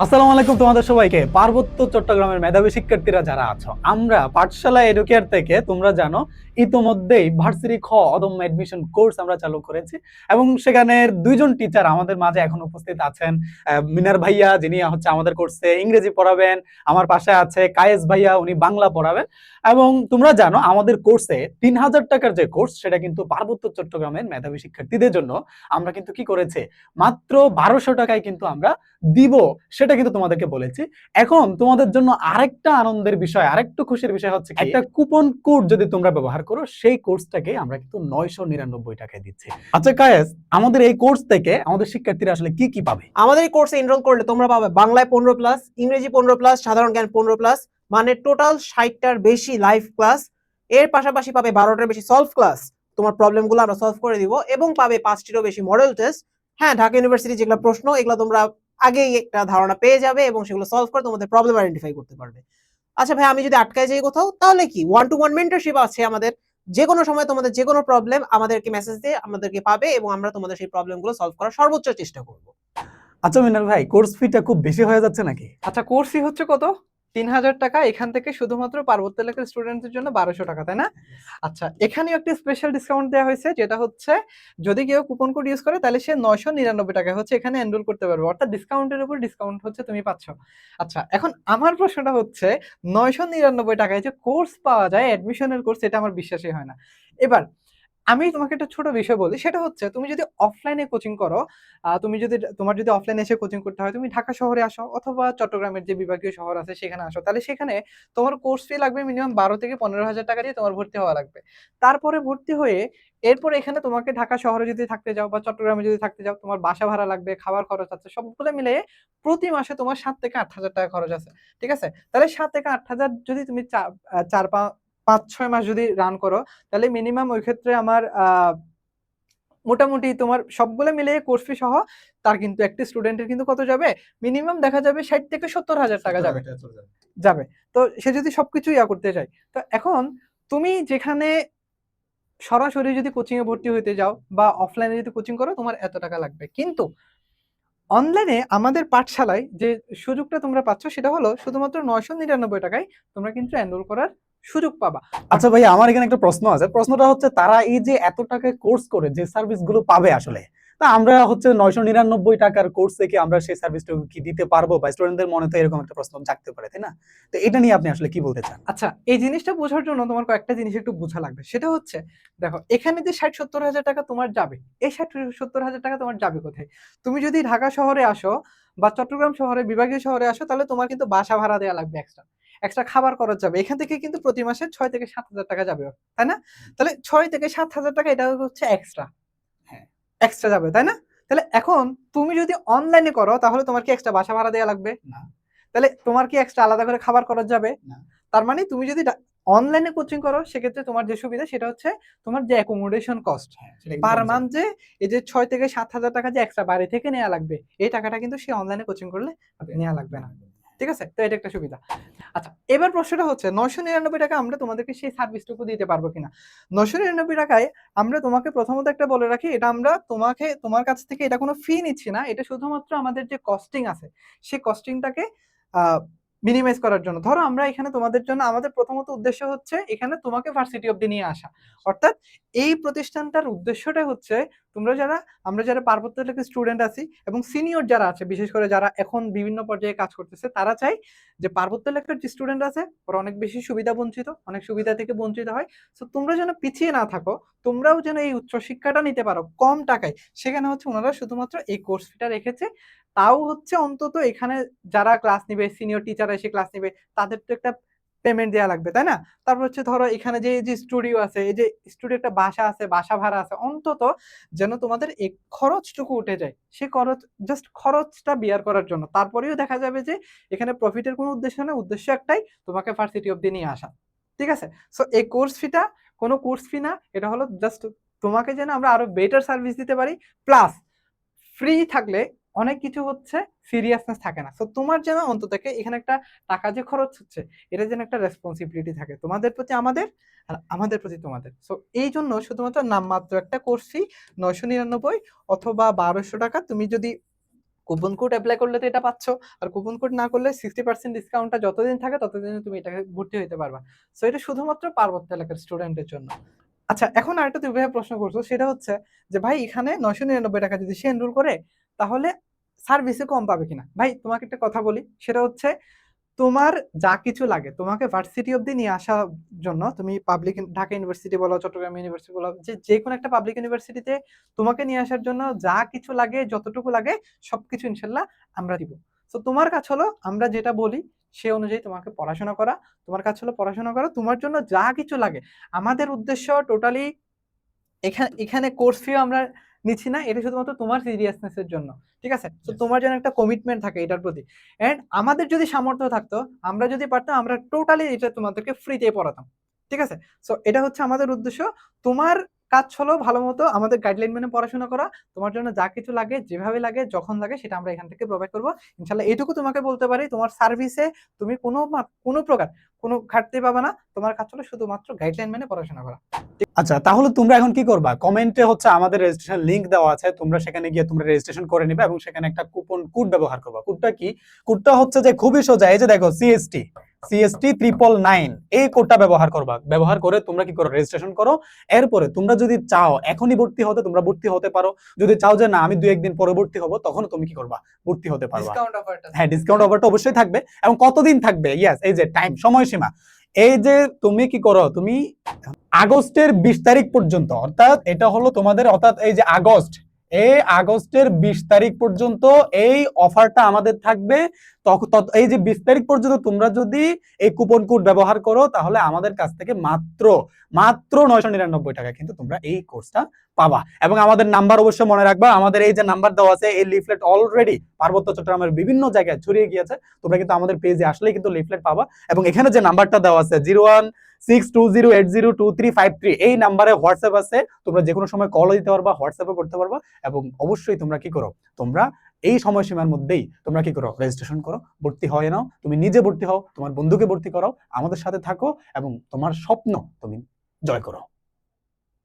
আসসালামু আলাইকুম তোমাদের সবাইকে। পার্বত্য চট্টগ্রামের মেধাবী শিক্ষার্থীরা যারা আছো, আমরা পাঠশালা এডুকেয়ার থেকে তোমরা জানো ইতোমধ্যেই ভার্সিটি খ অদম্য এডমিশন কোর্স আমরা চালু করেছি এবং সেখানে দুইজন টিচার আমাদের মাঝে এখন উপস্থিত আছেন। মিনার ভাইয়া, যিনি হচ্ছে আমাদের কোর্সে ইংরেজি পড়াবেন, আমার পাশে আছে কায়েস ভাইয়া, উনি বাংলা পড়াবেন। এবং তোমরা জানো আমাদের কোর্সে ৩,০০০ টাকার যে কোর্স, সেটা কিন্তু পার্বত্য চট্টগ্রামের মেধাবী শিক্ষার্থীদের জন্য আমরা কিন্তু কি করেছে, মাত্র ১২০০ টাকায় কিন্তু আমরা দিব, সেটা কিন্তু তোমাদেরকে বলেছি। এখন তোমাদের জন্য আরেকটা আনন্দের বিষয়, আরেকটু খুশির বিষয় হচ্ছে কি, একটা কুপন কোড যদি তোমরা ব্যবহার করো, সেই কোর্সটাকে আমরা কিন্তু ৯৯৯ টাকায় দিচ্ছি। আচ্ছা কায়েস, আমাদের এই কোর্স থেকে আমাদের শিক্ষার্থীরা আসলে কি কি পাবে? আমাদের এই কোর্সে এনরোল করলে তোমরা পাবে বাংলায় 15+, ইংরেজি 15+, সাধারণ জ্ঞান 15+, মানে টোটাল 60টার বেশি লাইভ ক্লাস। এর পাশাপাশি পাবে 12টার বেশি সলভ ক্লাস, তোমার প্রবলেমগুলো আমরা সলভ করে দিব, এবং পাবে 5টিরও বেশি মডেল টেস্ট। হ্যাঁ, ঢাকা ইউনিভার্সিটি যেগুলো প্রশ্ন, এগুলো তোমরা আগেই একটা ধারণা পেয়ে যাবে এবং সেগুলো সলভ করে তোমাদের প্রবলেম আইডেন্টিফাই করতে পারবে। আচ্ছা ভাই, আমি যদি আটকায় যাই কোথাও, তাহলে কি 1-to-1 মেন্টরশিপ আছে আমাদের। যে কোনো সময় তোমাদের যে কোনো প্রবলেম আমাদেরকে মেসেজ দিয়ে আমাদেরকে পাবে এবং আমরা তোমাদের সেই প্রবলেমগুলো সলভ করার সর্বোচ্চ চেষ্টা করব। আচ্ছা মিনাল ভাই, কোর্স ফিটা খুব বেশি হয়ে যাচ্ছে নাকি? আচ্ছা, কোর্স ফি হচ্ছে কত? ৩,০০০ টাকা। এখান থেকে শুধুমাত্র পার্বত্য এলাকার স্টুডেন্টদের জন্য ১২০০ টাকা, তাই না? আচ্ছা, এখানেও একটা স্পেশাল ডিসকাউন্ট দেওয়া হয়েছে, যেটা হচ্ছে যদি কেউ কুপন কোড ইউজ করে তাহলে সে ৯৯৯ টাকায় হচ্ছে এখানে এনরোল করতে পারবে। অর্থাৎ ডিসকাউন্টের উপর ডিসকাউন্ট হচ্ছে তুমি পাচ্ছ। আচ্ছা, এখন আমার প্রশ্নটা হচ্ছে ৯৯৯ টাকায় যে কোর্স পাওয়া যায়, অ্যাডমিশনের কোর্স, এটা আমার বিশ্বাসই হয় না। এবার আমি তোমাকে একটা ছোট বিষয় বলি, সেটা হচ্ছে তুমি যদি অফলাইনে কোচিং করো, তুমি যদি তোমার যদি অফলাইনে এসে কোচিং করতে হয়, তুমি ঢাকা শহরে আসো অথবা চট্টগ্রামের যে বিভাগীয় শহর আছে সেখানে আসো, তাহলে সেখানে তোমার কোর্স ফি লাগবে মিনিমাম ১২ থেকে ১৫ হাজার টাকা দিয়ে তোমার ভর্তি হওয়া লাগবে। তারপরে ভর্তি হয়ে এরপর এখানে তোমাকে ঢাকা শহরে যদি থাকতে যাও বা চট্টগ্রামে যদি থাকতে যাও, তোমার বাসা ভাড়া লাগবে, খাবার খরচ আছে, সবগুলো মিলে প্রতি মাসে তোমার ৭ থেকে ৮ হাজার টাকা খরচ আছে। ঠিক আছে? তাহলে ৭ থেকে ৮ হাজার যদি তুমি ৪-৫-৬ মাস যদি রান করো, তাহলে মিনিমাম ওই ক্ষেত্রে আমার মোটামুটি তোমার সবগুলো মিলিয়ে কোর্স ফি সহ তার কিন্তু একটি স্টুডেন্টের কিন্তু কত যাবে, মিনিমাম দেখা যাবে ৬০ থেকে ৭০ হাজার টাকা যাবে। যাবে তো সে যদি সবকিছু করতে চায়। তো এখন তুমি যেখানে সরাসরি যদি কোচিং এ ভর্তি হইতে যাও বা অফলাইনে যদি কোচিং করো, তোমার এত টাকা লাগবে। কিন্তু অনলাইনে আমাদের পাঠশালায় যে সুযোগটা তোমরা পাচ্ছ, সেটা হলো শুধুমাত্র ৯৯৯ টাকায় তোমরা কিন্তু এনরোল করার সুযোগ পাবা। আচ্ছা ভাই, আমার এখানে একটা প্রশ্ন আছে। প্রশ্নটা হচ্ছে, তারা এই যে এত টাকায় কোর্স করে যে সার্ভিস গুলো পাবে আসলে, তা আমরা হচ্ছে ৯৯৯ টাকার কোর্স থেকে আমরা সেই সার্ভিসটুকু কি দিতে পারবো? বা স্টুডেন্টদের মনে তো এরকম একটা প্রশ্ন জাগতে পারে, তাই না? তো এটা নিয়ে আপনি আসলে কি বলতে চান? আচ্ছা, এই জিনিসটা বোঝার জন্য তোমার কয়েকটা জিনিস একটু বোঝা লাগবে। সেটা হচ্ছে, দেখো এখানে যে ৬০-৭০ হাজার টাকা তোমার যাবে, এই ৬০-৭০ হাজার টাকা তোমার যাবে কোথায়? তুমি যদি ঢাকা শহরে আসো বা চট্টগ্রাম শহরে বিভাগীয় শহরে আসো, তাহলে তোমার কিন্তু বাসা ভাড়া দেওয়া লাগবে এক্সট্রা। এক্সট্রা খাবার খরচ যাবে। এখান থেকে কিন্তু প্রতি মাসে ৬ থেকে ৭ হাজার টাকা যাবে, তাই না? তাহলে ৬ থেকে ৭ হাজার টাকা এটা হচ্ছে এক্সট্রা। হ্যাঁ। এক্সট্রা যাবে, তাই না? তাহলে এখন তুমি যদি অনলাইনে করো, তাহলে তোমার কি এক্সট্রা বাসা ভাড়া দেওয়া লাগবে? না। তাহলে তোমার কি এক্সট্রা আলাদা করে খাবার খরচ যাবে? না। তার মানে তুমি যদি অনলাইনে কোচিং করো, সেক্ষেত্রে তোমার যে সুবিধা সেটা হচ্ছে তোমার যে অ্যাকোমোডেশন কস্ট হ্যাঁ, সেটা কিন্তু পার কমে যাবে। মান্থ, যে এই যে ৬ থেকে ৭ হাজার টাকা যে এক্সট্রা বাড়ি থেকে নেওয়া লাগবে, এই টাকাটা কিন্তু সে অনলাইনে কোচিং করলে নেওয়া লাগবে না। ঠিক আছে? তো এটা একটা সুবিধা। আচ্ছা, এবার প্রশ্নটা হচ্ছে ৯৯৯ টাকা আমরা তোমাদেরকে সেই সার্ভিসটুকু দিতে পারবো কিনা? ৯৯৯ টাকায় আমরা তোমাকে প্রথমত একটা বলে রাখি, এটা আমরা তোমার কাছ থেকে এটা কোনো ফি নিচ্ছি না। এটা শুধুমাত্র আমাদের যে কস্টিং আছে, সেই কস্টিংটাকে আ মিনিমাইজ করার জন্য। ধরো আমরা এখানে তোমাদের জন্য, আমাদের প্রথমত উদ্দেশ্য হচ্ছে এখানে তোমাকে ভার্সিটি অব্দি নিয়ে আসা। অর্থাৎ এই প্রতিষ্ঠানটার উদ্দেশ্যটা হচ্ছে আমরা যারা পার্বত্য এলাকার স্টুডেন্ট আছি এবং সিনিয়র যারা আছে, বিশেষ করে যারা এখন বিভিন্ন পর্যায়ে কাজ করতেছে, তারা চায় যে পার্বত্য এলাকার যে স্টুডেন্ট আছে ওরা অনেক বেশি সুবিধা বঞ্চিত, অনেক সুবিধা থেকে বঞ্চিত হয়। সো তোমরা যেন পিছিয়ে না থাকো, তোমরাও যেন এই উচ্চ শিক্ষাটা নিতে পারো কম টাকায়, সেখানে হচ্ছে ওনারা শুধুমাত্র এই কোর্স ফিটা রেখেছে। তাও হচ্ছে অন্তত এখানে যারা ক্লাস নিবে, সিনিয়র টিচার এসে ক্লাস নিবে, তাদের তো একটা পেমেন্ট দেওয়া লাগবে, তাই না? তারপর হচ্ছে ধরো এখানে যে স্টুডিও আছে, এই যে স্টুডিও একটা বাসা আছে, বাসা ভাড়া আছে, অন্তত যেন তোমাদের এই খরচটুকু উঠে যায়, সে খরচ জাস্ট খরচটা বিয়ার করার জন্য। তারপরেও দেখা যাবে যে এখানে প্রফিটের কোনো উদ্দেশ্য না, উদ্দেশ্য একটাই, তোমাকে ভার্সিটি অব্দি নিয়ে আসা। ঠিক আছে? সো এই কোর্স ফিটা কোনো কোর্স ফি না, এটা হলো জাস্ট তোমাকে যেন আমরা আরো বেটার সার্ভিস দিতে পারি। প্লাস ফ্রি থাকলে অনেক কিছু হচ্ছে সিরিয়াসনেস থাকে না। সো তোমার যেন অন্তত এখানে একটা টাকা যে খরচ হচ্ছে, এটা যেন একটা রেসপন্সিবিলিটি থাকে তোমাদের প্রতি আমাদের, আর আমাদের প্রতি তোমাদের। সো এই জন্য শুধুমাত্র নামমাত্র একটা কোর্স ফি ৯৯৯ অথবা ১২০০ টাকা। তুমি যদি কুপন কোড অ্যাপ্লাই করলে তো এটা পাচ্ছ, আর কুপন কোড না করলে 60% ডিসকাউন্টটা যতদিন থাকে ততদিন তুমি এটাকে ভর্তি হতে পারবা। সো এটা শুধুমাত্র পার্বত্য এলাকার স্টুডেন্টের জন্য। আচ্ছা, এখন আরেকটা তুমি ভাই প্রশ্ন করছো, সেটা হচ্ছে যে ভাই এখানে 999 টাকা যদি সে এনরোল করে তাহলে সার্ভিসে কম পাবে কিনা। ভাই তোমাকে একটা কথা বলি, সেটা হচ্ছে তোমার যা কিছু লাগে তোমাকে ভার্সিটি অবধি নিয়ে আসার জন্য, তুমি পাবলিক ঢাকা ইউনিভার্সিটি বলো, চট্টগ্রাম ইউনিভার্সিটি বলো, যে কোনো একটা পাবলিক ইউনিভার্সিটিতে তোমাকে নিয়ে আসার জন্য যা কিছু লাগে, যতটুকু লাগে সবকিছু ইনশাল্লাহ আমরা দিব। তো তোমার কাজ হলো আমরা যেটা বলি সে অনুযায়ী তোমাকে পড়াশোনা করা, তোমার কাজ হলো পড়াশোনা করা, তোমার জন্য যা কিছু লাগে। আমাদের উদ্দেশ্য টোটালি এখানে কোর্স ফি আমরা নিচ্ছি না, এটা শুধুমাত্র তোমার সিরিয়াসনেস এর জন্য, ঠিক আছে? তো তোমার যেন একটা কমিটমেন্ট থাকে এটার প্রতি। এন্ড আমাদের যদি সামর্থ্য থাকতো, আমরা যদি পারতাম, আমরা টোটালি এটা তোমাদেরকে ফ্রিতে পড়াতাম, ঠিক আছে? সো এটা হচ্ছে আমাদের উদ্দেশ্য। তোমার কাজ হলো ভালো মতো আমাদের গাইডলাইন মেনে পড়াশোনা করা, তোমার জন্য যা কিছু লাগে, যেভাবে লাগে, যখন লাগে সেটা আমরা এখান থেকে প্রোভাইড করবো ইনশাল্লাহ। এইটুকু তোমাকে বলতে পারি, তোমার সার্ভিসে তুমি কোনো প্রকার কোনো ঘাটতি পাবে না। তোমার কাজ হলো শুধুমাত্র গাইডলাইন মেনে পড়াশোনা করা। আচ্ছা, তাহলে তোমরা এখন কি করবা? কমেন্টে হচ্ছে আমাদের রেজিস্ট্রেশন লিংক দেওয়া আছে, তোমরা সেখানে গিয়ে তোমরা রেজিস্ট্রেশন করে নিবে এবং সেখানে একটা কুপন কোড ব্যবহার করবা। কোডটা কি? কোডটা হচ্ছে যে খুবই সোজা, এই যে দেখো CST 999 এই কোডটা ব্যবহার করবা। ব্যবহার করে তোমরা কি করো? রেজিস্ট্রেশন করো। এরপরে তোমরা যদি চাও এখনই ভর্তি হতে, তোমরা ভর্তি হতে পারো। যদি চাও যে না আমি 2-1 দিন পরে ভর্তি হব, তখন তুমি কি করবা? ভর্তি হতে পারবা। ডিসকাউন্ট অফারটা, হ্যাঁ, ডিসকাউন্ট অফারটা অবশ্যই থাকবে। এবং কতদিন থাকবে? ইয়েস, এই যে টাইম, সময়সীমা, এই যে তুমি কি করো, তুমি আগস্টের 20 তারিখ পর্যন্ত, অর্থাৎ এটা হলো তোমাদের, অর্থাৎ এই যে আগস্টের 20 তারিখ পর্যন্ত এই অফারটা আমাদের থাকবে। এই যে 20 তারিখ পর্যন্ত তোমরা যদি এই কুপন কোড ব্যবহার করো তাহলে আমাদের কাছ থেকে মাত্র 999 টাকা কিন্তু তোমরা এই কোর্সটা পাবা। এবং আমাদের নাম্বার অবশ্যই মনে রাখবা, আমাদের এই যে নাম্বার দেওয়া আছে, এই লিফলেট অলরেডি পার্বত্য চট্টগ্রামের বিভিন্ন জায়গায় ছড়িয়ে গিয়েছে। তোমরা কিন্তু আমাদের পেজে আসলেই কিন্তু লিফলেট পাবা। এবং এখানে যে নাম্বারটা দেওয়া আছে 0162080235 এই নাম্বারে হোয়াটসঅ্যাপ আছে, তোমরা যে কোনো সময় কল দিতে পারবা, হোয়াটসঅ্যাপে করতে পারবা। এবং অবশ্যই তোমরা কি করো, তোমরা এই সময়সীমার মধ্যেই তোমরা কি করো? রেজিস্ট্রেশন করো, ভর্তি হয়ে নাও। তুমি নিজে ভর্তি হও, তোমার বন্ধুকে ভর্তি করো, আমাদের সাথে থাকো এবং তোমার স্বপ্ন তুমি জয় করো।